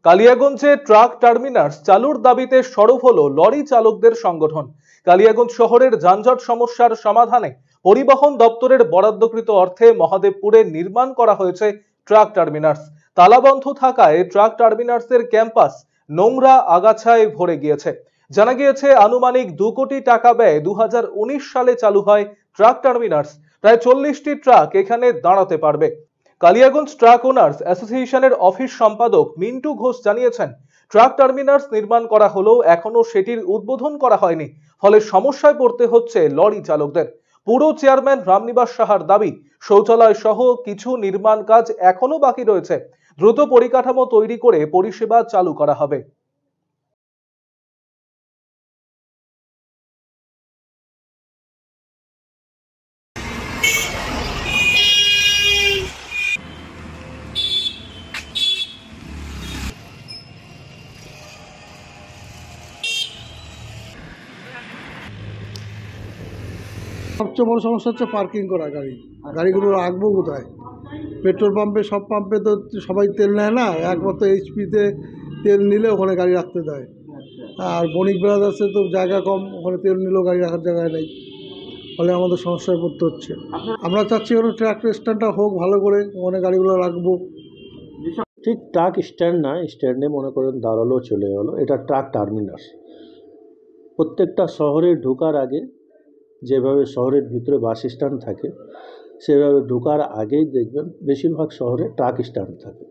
কালিয়াগঞ্জে truck terminus চালুর দাবিতে সরব হলো লরি চালকদের সংগঠন। কালিয়াগঞ্জ শহরের যানজট সমস্যার সমাধানে পরিবহন দপ্তরের বরাদ্দকৃত অর্থে মহাদেবপুরে নির্মাণ করা হয়েছে ট্রাক টার্মিনাস। তালাবন্ধ থাকায় ট্রাক টার্মিনাসের ক্যাম্পাস নোংরা আগাছায় ভরে গিয়েছে। জানা গিয়েছে আনুমানিক 2 কোটি টাকা ব্যয়ে 2019 সালে চালু হয় ট্রাক টার্মিনাস। প্রায় 40টি ট্রাক এখানে দাঁড়াতে পারবে। কালিয়াগঞ্জ ট্রাক ওনার্স অ্যাসোসিয়েশনের অফিস সম্পাদক মিন্টু ঘোষ জানিয়েছেন, ট্রাক টার্মিনাস নির্মাণ করা হলেও এখনো সেটির উদ্বোধন করা হয়নি, ফলে সমস্যায় পড়তে হচ্ছে লরি চালকদের। পুরো চেয়ারম্যান রামনিবাস সাহার দাবি, শৌচালয় সহ কিছু নির্মাণ কাজ এখনো বাকি রয়েছে। দ্রুত পরিকাঠামো তৈরি করে পরিষেবা চালু করা হবে। সবচেয়ে বড় সমস্যা হচ্ছে পার্কিং করা গাড়িগুলো রাখবো কোথায়? পেট্রোল পাম্পে, সব পাম্পে তো সবাই তেল নেয় না, একমাত্র এইচপিতে তেল নিলে ওখানে গাড়ি রাখতে দেয়। আর বণিক ব্রাদার্সে তো জায়গা কম, ওখানে তেল নিলেও গাড়ি রাখার জায়গায় নেই, ফলে আমাদের সমস্যায় পড়তে হচ্ছে। আমরা চাচ্ছি ওখানে ট্রাক স্ট্যান্ডটা হোক ভালো করে, ওখানে গাড়িগুলো রাখবো। ঠিক ট্রাক স্ট্যান্ড না, স্ট্যান্ডে মনে করেন দাঁড়ালো চলে গেলো, এটা ট্রাক টার্মিনাস। প্রত্যেকটা শহরে ঢোকার আগে যেভাবে শহরের ভিতরে বাস স্ট্যান্ড থাকে, সেভাবে ঢোকার আগেই দেখবেন বেশিরভাগ শহরে ট্রাক স্ট্যান্ড থাকে।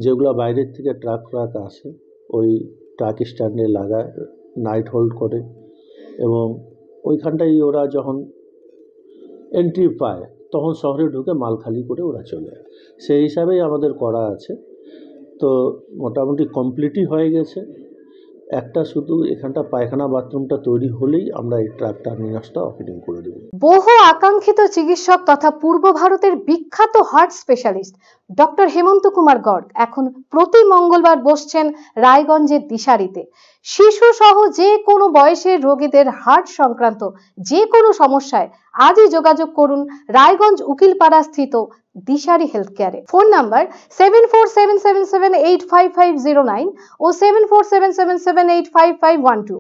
যেগুলো বাইরের থেকে ট্রাক আসে ওই ট্রাক স্ট্যান্ডে লাগায়, নাইট হোল্ড করে, এবং ওইখানটাই ওরা যখন এন্ট্রি পায় তখন শহরে ঢুকে মাল খালি করে ওরা চলে যায়। সেই হিসাবেই আমাদের করা আছে। তো মোটামুটি কমপ্লিটই হয়ে গেছে। একটা শুধু এখানটা পায়খানা বাথরুমটা তৈরি হলেই আমরা এই ট্রাক টার্মিনাসটা ওপেনিং করে দেব। বহু আকাঙ্ক্ষিত চিকিৎসক তথা পূর্ব ভারতের বিখ্যাত হার্ট স্পেশালিস্ট ডক্টর হেমন্ত কুমার গর্গ এখন প্রতি মঙ্গলবার বসছেন রায়গঞ্জের দিশারিতে। শিশু সহ যে কোনো বয়সের রোগীদের হার্ট সংক্রান্ত যে কোনো সমস্যায় আজই যোগাযোগ করুন রায়গঞ্জ উকিলপাড়া স্থিত দিশারি হেলথ কেয়ারে। ফোন নাম্বার 7477785509 ও 7477785512।